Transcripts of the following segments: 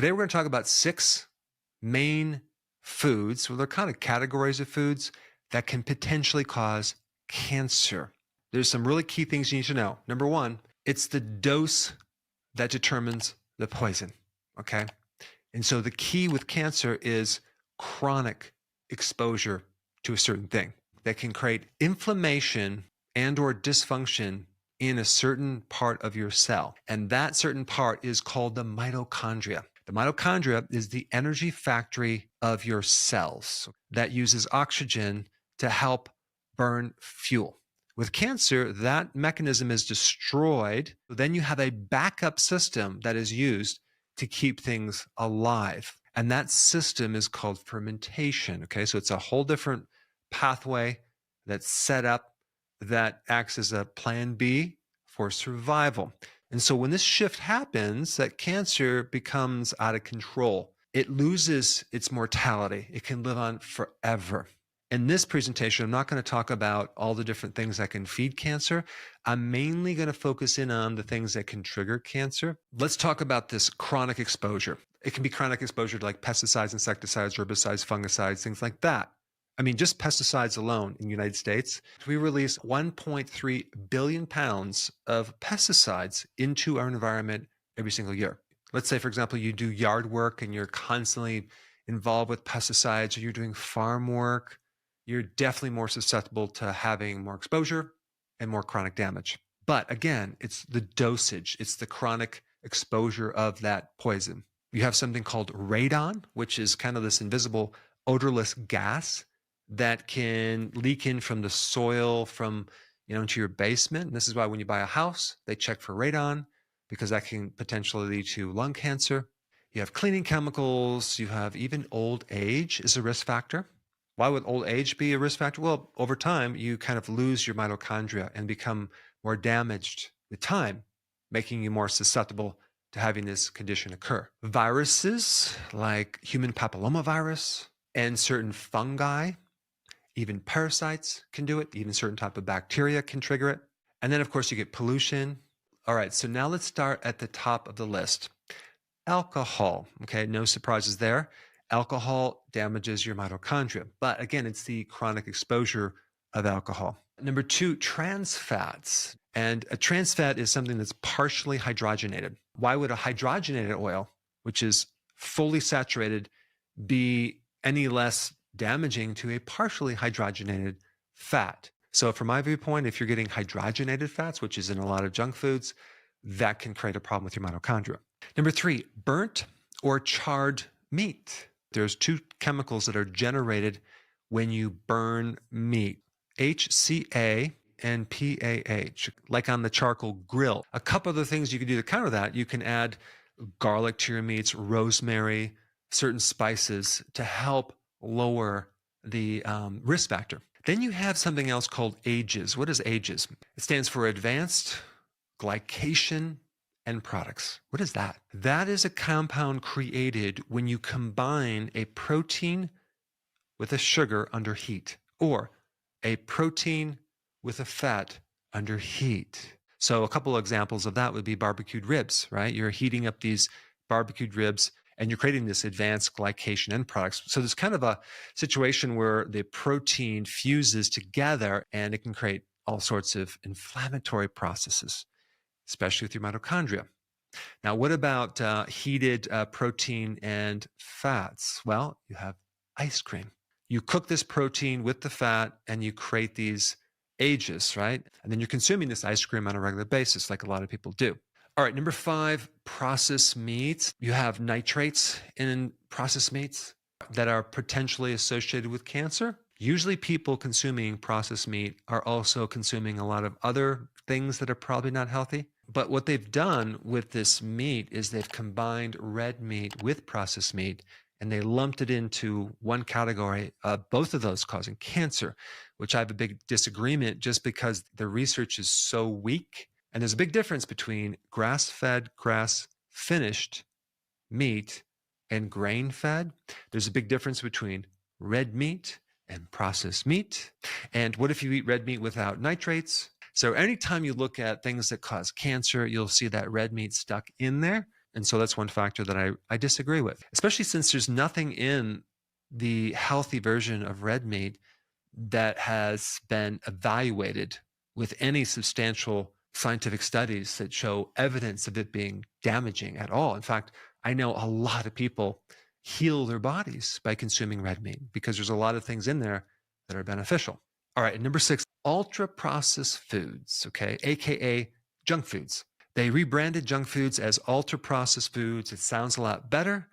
Today we're going to talk about 6 main foods, well, they're kind of categories of foods that can potentially cause cancer. There's some really key things you need to know. Number 1, it's the dose that determines the poison, okay? And so the key with cancer is chronic exposure to a certain thing that can create inflammation and or dysfunction in a certain part of your cell. And that certain part is called the mitochondria. The mitochondria is the energy factory of your cells that uses oxygen to help burn fuel. With cancer, that mechanism is destroyed. Then you have a backup system that is used to keep things alive. And that system is called fermentation. Okay, so it's a whole different pathway that's set up that acts as a plan B for survival. And so when this shift happens, that cancer becomes out of control. It loses its mortality. It can live on forever. In this presentation, I'm not going to talk about all the different things that can feed cancer. I'm mainly going to focus in on the things that can trigger cancer. Let's talk about this chronic exposure. It can be chronic exposure to like pesticides, insecticides, herbicides, fungicides, things like that. I mean, just pesticides alone in the United States, we release 1.3 billion pounds of pesticides into our environment every single year. Let's say, for example, you do yard work and you're constantly involved with pesticides, or you're doing farm work, you're definitely more susceptible to having more exposure and more chronic damage. But again, it's the dosage, it's the chronic exposure of that poison. You have something called radon, which is kind of this invisible odorless gas that can leak in from the soil into your basement. And this is why when you buy a house, they check for radon, because that can potentially lead to lung cancer. You have cleaning chemicals. You have even old age is a risk factor. Why would old age be a risk factor? Well, over time, you kind of lose your mitochondria and become more damaged with time, making you more susceptible to having this condition occur. Viruses like human papillomavirus and certain fungi, even parasites can do it. Even certain type of bacteria can trigger it. And then, of course, you get pollution. All right, so now let's start at the top of the list. Alcohol, okay, no surprises there. Alcohol damages your mitochondria. But again, it's the chronic exposure of alcohol. Number 2, trans fats. And a trans fat is something that's partially hydrogenated. Why would a hydrogenated oil, which is fully saturated, be any less damaging to a partially hydrogenated fat? So from my viewpoint, if you're getting hydrogenated fats, which is in a lot of junk foods, that can create a problem with your mitochondria. Number 3, burnt or charred meat. There's 2 chemicals that are generated when you burn meat, HCA and PAH, like on the charcoal grill. A couple other things you can do to counter that, you can add garlic to your meats, rosemary, certain spices to help lower the risk factor. Then you have something else called AGEs. What is AGEs? It stands for Advanced Glycation End Products. What is that? That is a compound created when you combine a protein with a sugar under heat, or a protein with a fat under heat. So a couple of examples of that would be barbecued ribs, right? You're heating up these barbecued ribs and you're creating this advanced glycation end products. So there's kind of a situation where the protein fuses together and it can create all sorts of inflammatory processes, especially with your mitochondria. Now, what about heated protein and fats? Well, you have ice cream. You cook this protein with the fat and you create these AGEs, right? And then you're consuming this ice cream on a regular basis, like a lot of people do. All right, number 5, processed meats. You have nitrates in processed meats that are potentially associated with cancer. Usually people consuming processed meat are also consuming a lot of other things that are probably not healthy. But what they've done with this meat is they've combined red meat with processed meat, and they lumped it into one category, both of those causing cancer, which I have a big disagreement just because the research is so weak. And there's a big difference between grass-fed, grass-finished meat and grain-fed. There's a big difference between red meat and processed meat. And what if you eat red meat without nitrates? So anytime you look at things that cause cancer, you'll see that red meat stuck in there. And so that's one factor that I disagree with, especially since there's nothing in the healthy version of red meat that has been evaluated with any substantial scientific studies that show evidence of it being damaging at all. In fact, I know a lot of people heal their bodies by consuming red meat because there's a lot of things in there that are beneficial. All right, and number 6, ultra-processed foods, okay, aka junk foods. They rebranded junk foods as ultra-processed foods. It sounds a lot better,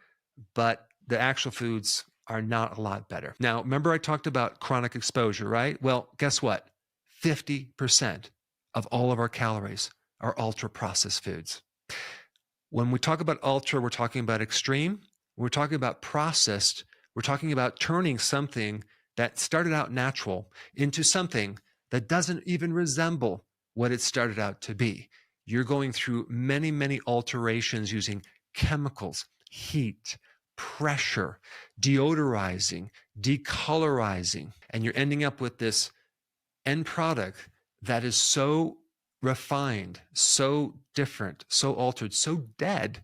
but the actual foods are not a lot better. Now, remember I talked about chronic exposure, right? Well, guess what? 50% of all of our calories are ultra-processed foods. When we talk about ultra, we're talking about extreme. When we're talking about processed, we're talking about turning something that started out natural into something that doesn't even resemble what it started out to be. You're going through many, many alterations using chemicals, heat, pressure, deodorizing, decolorizing, and you're ending up with this end product that is so refined, so different, so altered, so dead,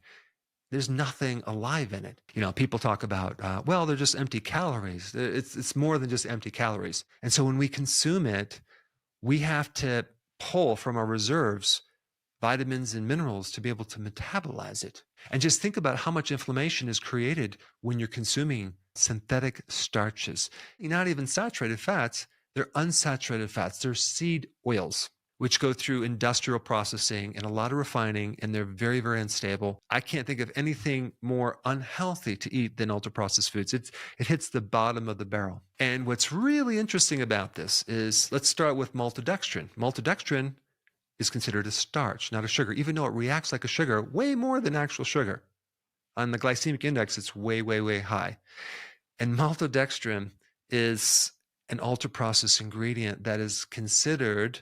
there's nothing alive in it. You know, people talk about, well, they're just empty calories. It's more than just empty calories. And so when we consume it, we have to pull from our reserves vitamins and minerals to be able to metabolize it. And just think about how much inflammation is created when you're consuming synthetic starches. Not even saturated fats, they're unsaturated fats. They're seed oils, which go through industrial processing and a lot of refining, and they're very, very unstable. I can't think of anything more unhealthy to eat than ultra-processed foods. It hits the bottom of the barrel. And what's really interesting about this is, let's start with maltodextrin. Maltodextrin is considered a starch, not a sugar, even though it reacts like a sugar way more than actual sugar. On the glycemic index, it's way, way, way high. And maltodextrin is an ultra-processed ingredient that is considered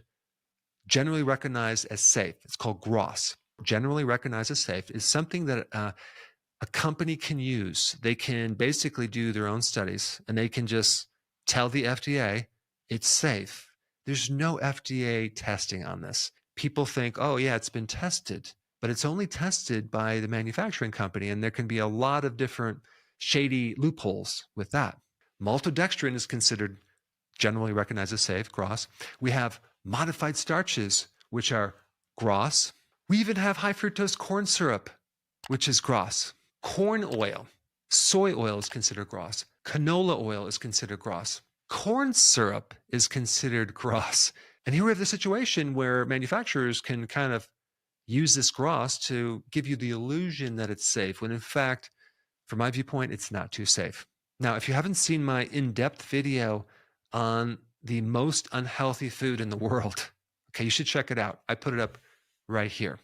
generally recognized as safe. It's called GRAS. Generally recognized as safe is something that a company can use. They can basically do their own studies and they can just tell the FDA it's safe. There's no FDA testing on this. People think, oh yeah, it's been tested, but it's only tested by the manufacturing company, and there can be a lot of different shady loopholes with that. Maltodextrin is considered generally recognized as safe, GRAS. We have modified starches, which are GRAS. We even have high fructose corn syrup, which is GRAS. Corn oil, soy oil is considered GRAS. Canola oil is considered GRAS. Corn syrup is considered GRAS. And here we have the situation where manufacturers can kind of use this GRAS to give you the illusion that it's safe, when in fact, from my viewpoint, it's not too safe. Now, if you haven't seen my in-depth video on the most unhealthy food in the world, okay, you should check it out. I put it up right here.